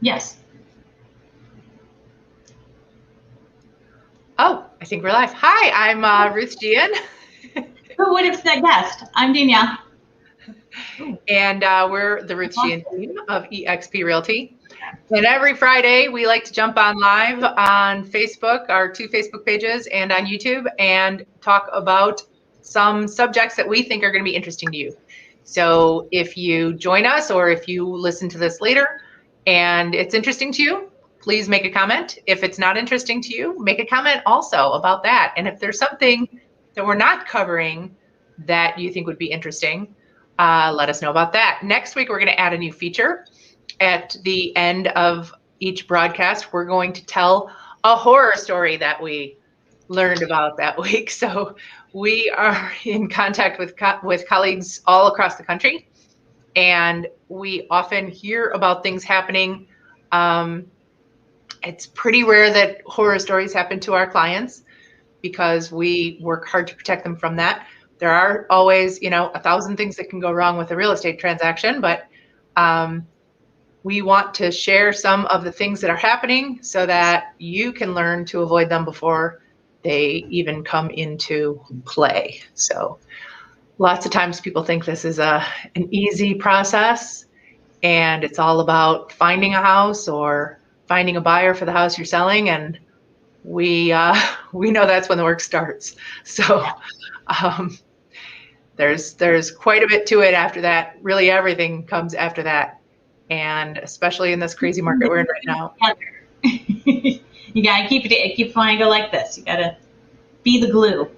Yes. Oh, I think we're live. Hi, I'm Ruth Gian. Who would have said guest? I'm Danielle. And we're the Ruth Gian team of eXp Realty. And every Friday, we like to jump on live on Facebook, our 2 Facebook pages, and on YouTube, and talk about some subjects that we think are going to be interesting to you. So if you join us or if you listen to this later and it's interesting to you, please make a comment. If it's not interesting to you, make a comment also about that. And if there's something that we're not covering that you think would be interesting, let us know about that. Next week, we're going to add a new feature. At the end of each broadcast, we're going to tell a horror story that we learned about that week. So we are in contact with colleagues all across the country, and we often hear about things happening. It's pretty rare that horror stories happen to our clients because we work hard to protect them from that. There are always, 1,000 things that can go wrong with a real estate transaction, but we want to share some of the things that are happening so that you can learn to avoid them before they even come into play. So lots of times people think this is an easy process and it's all about finding a house or finding a buyer for the house you're selling, and we know that's when the work starts. So there's quite a bit to it after that. Really, everything comes after that. And especially in this crazy market we're in right now. You gotta keep flying go like this. You gotta be the glue.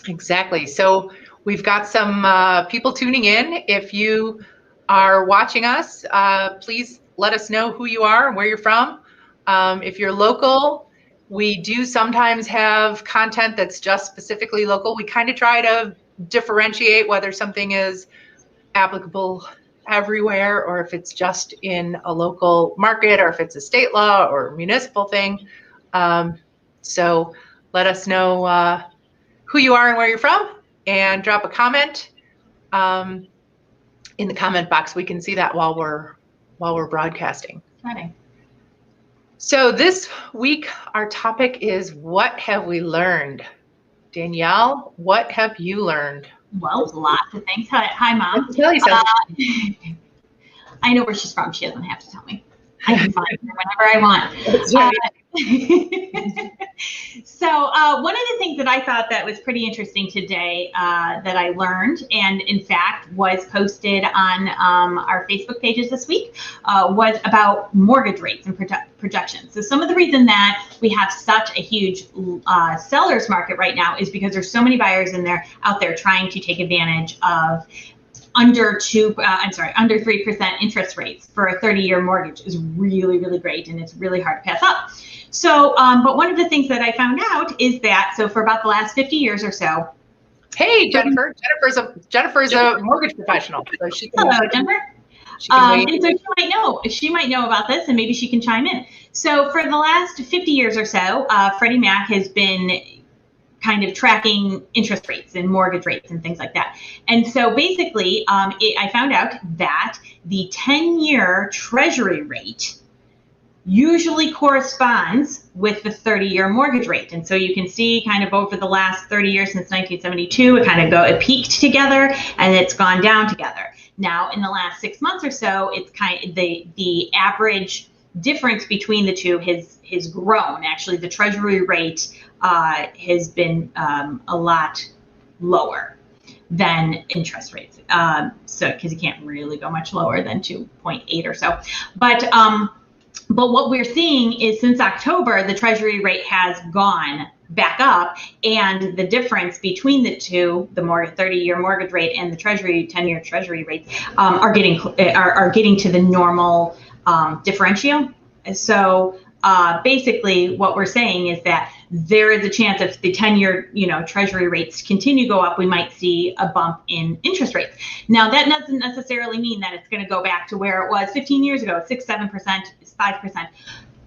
Exactly. So we've got some people tuning in. If you are watching us, please let us know who you are and where you're from. If you're local, we do sometimes have content that's just specifically local. We kind of try to differentiate whether something is applicable everywhere or if it's just in a local market or if it's a state law or municipal thing. So let us know who you are and where you're from, and drop a comment in the comment box. We can see that while we're broadcasting. Exciting. So this week our topic is, what have we learned? Danielle, what have you learned? Well, lots of things. Hi, Mom. I know where she's from. She doesn't have to tell me. I can find her whenever I want. So one of the things that I thought that was pretty interesting today that I learned, and in fact was posted on our Facebook pages this week, was about mortgage rates and projections. So some of the reason that we have such a huge seller's market right now is because there's so many buyers out there trying to take advantage of under 3% interest rates for a 30-year mortgage is really, really great, and it's really hard to pass up. So, but one of the things that I found out is that, so for about the last 50 years or so. Hey, Jennifer. Jennifer's a mortgage professional. So hello, Jennifer. And so she might know about this, and maybe she can chime in. So for the last 50 years or so, Freddie Mac has been kind of tracking interest rates and mortgage rates and things like that. And so basically, I found out that the 10-year treasury rate usually corresponds with the 30-year mortgage rate. And so you can see kind of over the last 30 years since 1972, it peaked together and it's gone down together. Now in the last 6 months or so, it's kind of the average difference between the two has grown. Actually, the treasury rate has been a lot lower than interest rates. So because you can't really go much lower than 2.8 or so. But what we're seeing is since October, the treasury rate has gone back up, and the difference between the two, the 30-year mortgage rate and the 10-year treasury rate, are getting to the normal differential. So basically what we're saying is that there is a chance if the 10-year treasury rates continue to go up, we might see a bump in interest rates. Now that doesn't necessarily mean that it's going to go back to where it was 15 years ago, 6%, 7%, 5%.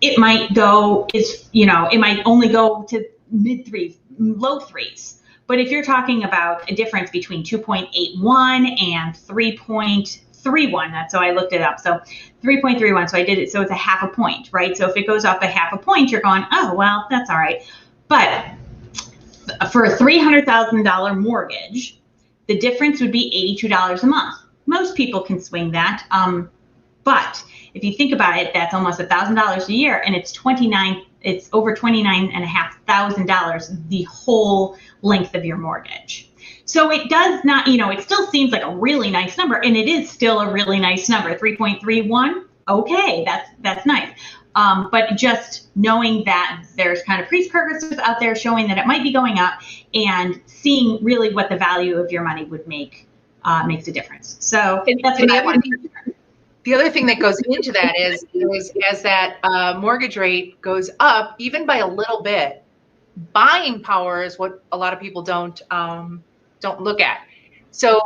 It might it might only go to mid threes, low threes. But if you're talking about a difference between 2.81 and 3.3 3.31. That's so I looked it up. So 3.31. So I did it. So it's a half a point, right? So if it goes up a half a point, you're going, oh, well, that's all right. But for a $300,000 mortgage, the difference would be $82 a month. Most people can swing that. But if you think about it, that's almost $1,000 a year, and it's over $29,500 the whole length of your mortgage. So it does not, it still seems like a really nice number, and it is still a really nice number. 3.31, okay, that's nice. But just knowing that there's kind of pre-purchases out there showing that it might be going up, and seeing really what the value of your money would make makes a difference. So that's what I want to do. The other thing that goes into that is as that mortgage rate goes up, even by a little bit, buying power is what a lot of people don't look at. So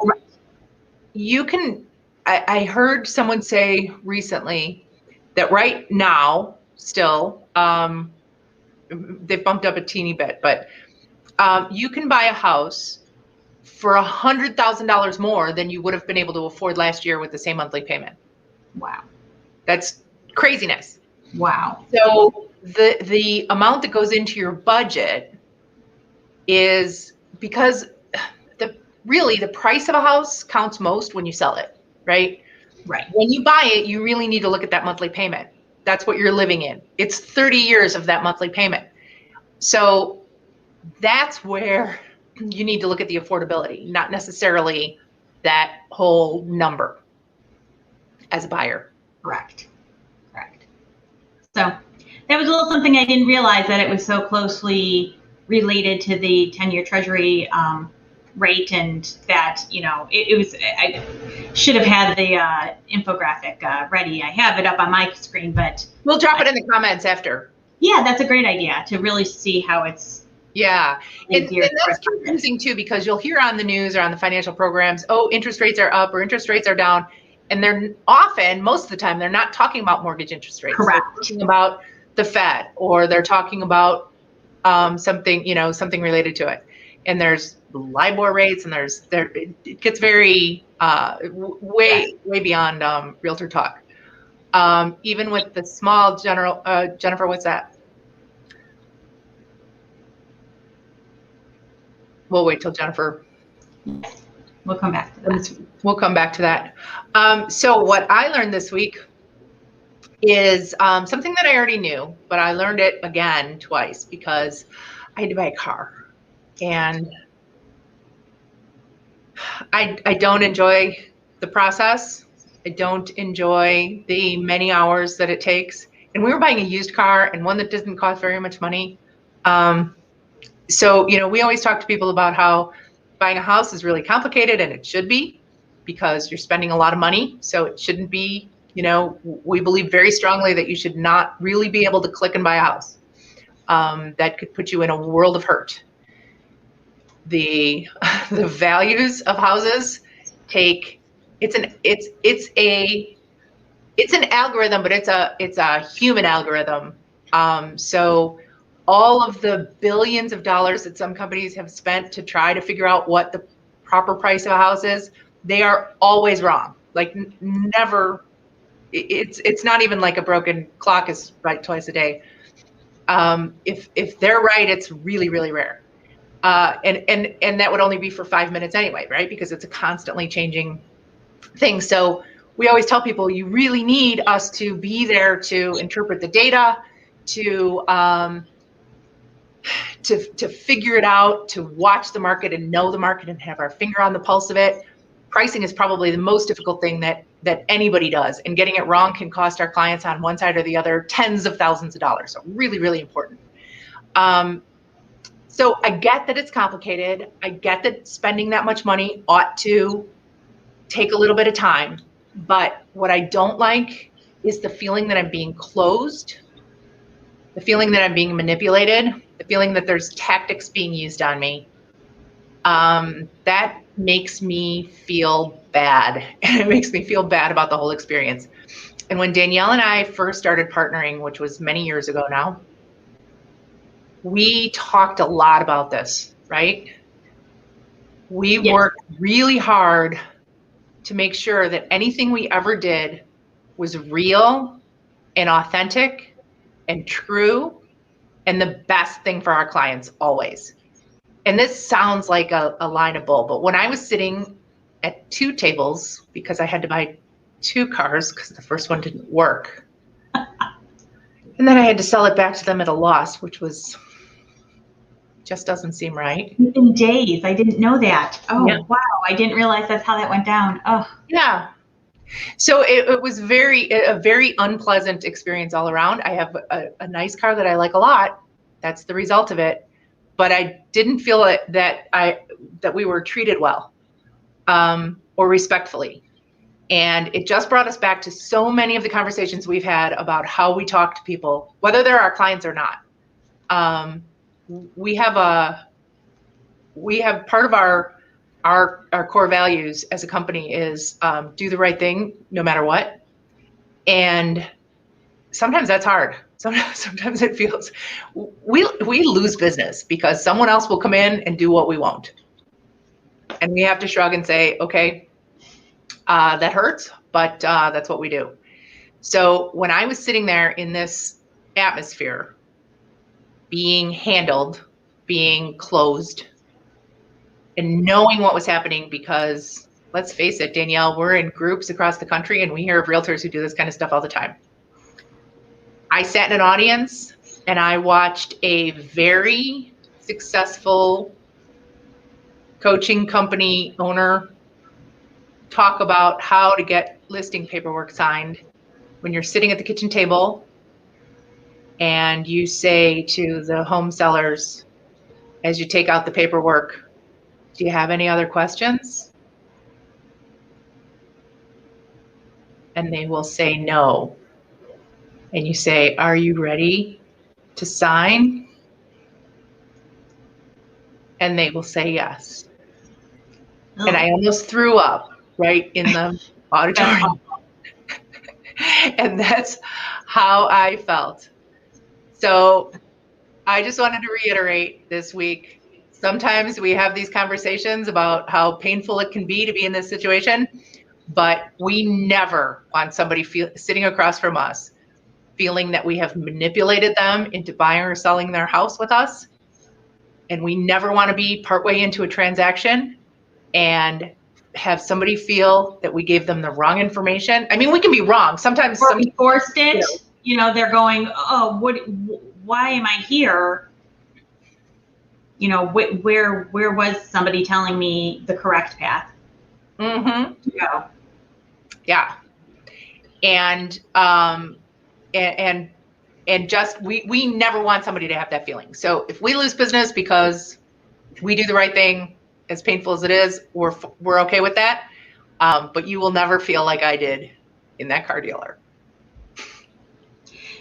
you can, I heard someone say recently that right now still, they've bumped up a teeny bit, but you can buy a house for $100,000 more than you would have been able to afford last year with the same monthly payment. Wow. That's craziness. Wow. So the amount that goes into your budget is because the price of a house counts most when you sell it, right? Right. When you buy it, you really need to look at that monthly payment. That's what you're living in. It's 30 years of that monthly payment. So that's where you need to look at the affordability, not necessarily that whole number as a buyer. Correct. So that was a little something I didn't realize, that it was so closely related to the 10-year Treasury rate, and that, it was, I should have had the infographic ready. I have it up on my screen, but we'll drop it in the comments after. Yeah, that's a great idea to really see how it's. Yeah, and that's confusing too, because you'll hear on the news or on the financial programs, oh, interest rates are up or interest rates are down. And they're often, most of the time, they're not talking about mortgage interest rates. Correct. They're talking about the Fed, or they're talking about something related to it. And there's LIBOR rates, and it gets very way beyond realtor talk. Even with the small general, Jennifer, what's that? We'll wait till Jennifer. We'll come back to that. We'll come back to that. So what I learned this week is something that I already knew, but I learned it again twice because I had to buy a car. And I don't enjoy the process. I don't enjoy the many hours that it takes. And we were buying a used car, and one that doesn't cost very much money. So, we always talk to people about how buying a house is really complicated, and it should be, because you're spending a lot of money. So it shouldn't be, we believe very strongly that you should not really be able to click and buy a house. That could put you in a world of hurt. The values of houses it's an algorithm, but it's a human algorithm. So all of the billions of dollars that some companies have spent to try to figure out what the proper price of a house is, they are always wrong. Like never, it's not even like a broken clock is right twice a day. If they're right, it's really, really rare. And that would only be for 5 minutes anyway, right? Because it's a constantly changing thing. So we always tell people, you really need us to be there to interpret the data, to figure it out, to watch the market and know the market and have our finger on the pulse of it. Pricing is probably the most difficult thing that anybody does, and getting it wrong can cost our clients on one side or the other tens of thousands of dollars. So really, really important. So I get that it's complicated. I get that spending that much money ought to take a little bit of time. But what I don't like is the feeling that I'm being closed, the feeling that I'm being manipulated, the feeling that there's tactics being used on me. That makes me feel bad. And it makes me feel bad about the whole experience. And when Danielle and I first started partnering, which was many years ago now, we talked a lot about this, right? We worked really hard to make sure that anything we ever did was real and authentic and true and the best thing for our clients always. And this sounds like a line of bull, but when I was sitting at 2 tables because I had to buy 2 cars because the first one didn't work, and then I had to sell it back to them at a loss, which was just doesn't seem right. In days, I didn't know that. Oh, Yeah. wow. I didn't realize that's how that went down. Oh, Yeah. So it was a very unpleasant experience all around. I have a nice car that I like a lot. That's the result of it. But I didn't feel that we were treated well or respectfully. And it just brought us back to so many of the conversations we've had about how we talk to people, whether they're our clients or not. We have part of our core values as a company is do the right thing no matter what. And sometimes that's hard. Sometimes it feels we lose business because someone else will come in and do what we won't. And we have to shrug and say, okay, that hurts, but that's what we do. So when I was sitting there in this atmosphere, being handled, being closed, and knowing what was happening, because let's face it, Danielle, we're in groups across the country and we hear of realtors who do this kind of stuff all the time. I sat in an audience and I watched a very successful coaching company owner talk about how to get listing paperwork signed when you're sitting at the kitchen table and you say to the home sellers, as you take out the paperwork, do you have any other questions? And they will say no. And you say, are you ready to sign? And they will say yes. Oh. And I almost threw up right in the auditorium. And that's how I felt. So I just wanted to reiterate this week, sometimes we have these conversations about how painful it can be to be in this situation, but we never want somebody sitting across from us feeling that we have manipulated them into buying or selling their house with us. And we never want to be partway into a transaction and have somebody feel that we gave them the wrong information. I mean, we can be wrong. Sometimes we forced it, they're going, oh, why am I here? Where was somebody telling me the correct path? Mm-hmm. Yeah. Yeah. And just, we never want somebody to have that feeling. So if we lose business because we do the right thing, as painful as it is, we're okay with that. But you will never feel like I did in that car dealer.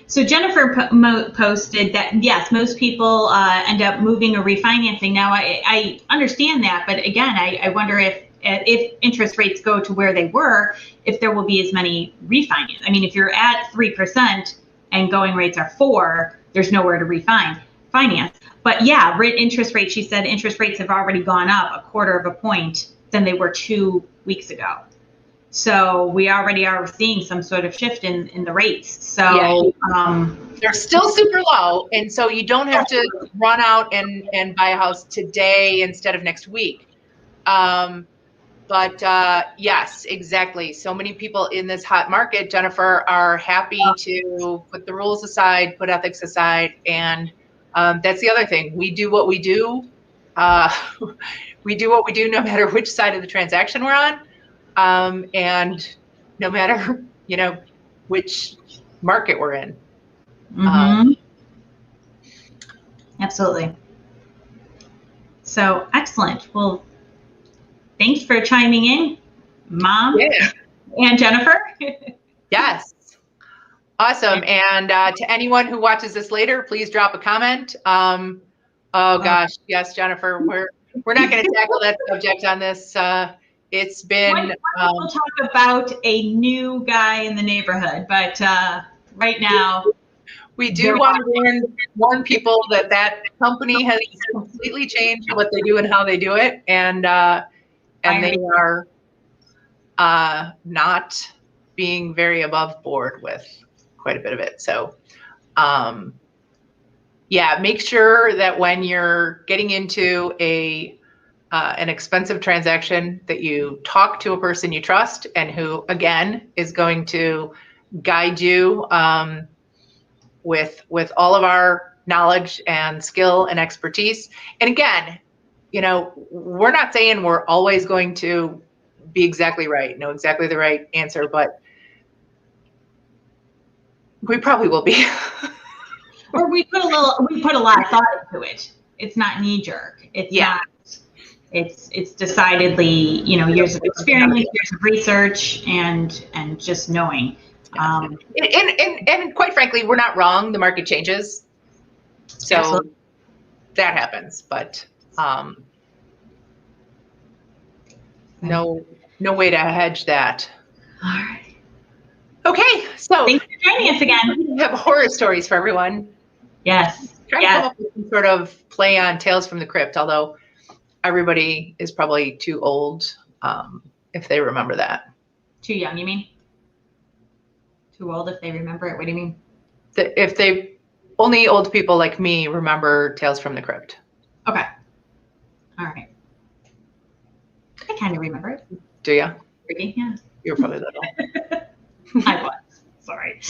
So Jennifer posted that, yes, most people end up moving or refinancing. Now, I understand that, but again, I wonder if interest rates go to where they were, if there will be as many refinance. I mean, if you're at 3% and going rates are 4%, there's nowhere to finance. But yeah, interest rates, she said interest rates have already gone up 1/4 of a point than they were 2 weeks ago. So we already are seeing some sort of shift in the rates. So they're still super low. And so you don't have to run out and buy a house today instead of next week. But yes, exactly. So many people in this hot market, Jennifer, are happy to put the rules aside, put ethics aside. And that's the other thing. We do what we do. We do what we do no matter which side of the transaction we're on. And no matter, which market we're in. Mm-hmm. Absolutely. So excellent. Well, thanks for chiming in, Mom and Jennifer. Yes. Awesome. And to anyone who watches this later, please drop a comment. Oh gosh, yes, Jennifer, we're not going to tackle that subject on this. It's been. We'll talk about a new guy in the neighborhood, but right now. We do want to warn people that company has completely changed what they do and how they do it, and they are not being very above board with quite a bit of it. So, yeah, make sure that when you're getting into an expensive transaction that you talk to a person you trust and who, again, is going to guide you with all of our knowledge and skill and expertise. And again, we're not saying we're always going to be exactly right, know exactly the right answer, but we probably will be. Or we put a lot of thought into it. It's not knee jerk. It's not. It's decidedly, years of experience, years of research, and just knowing. And quite frankly, we're not wrong. The market changes, so absolutely. That happens. But no way to hedge that. All right. Okay, so thanks for joining us again. We have horror stories for everyone. Yes. Try to come up with some sort of play on Tales from the Crypt, although everybody is probably too old if they remember that. Too young, you mean? Too old if they remember it? What do you mean? Only old people like me remember Tales from the Crypt. Okay. All right. I kind of remember it. Do you? Yeah. You're probably little. I was. Sorry.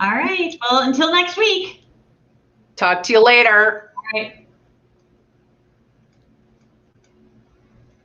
All right. Well, until next week. Talk to you later. All right.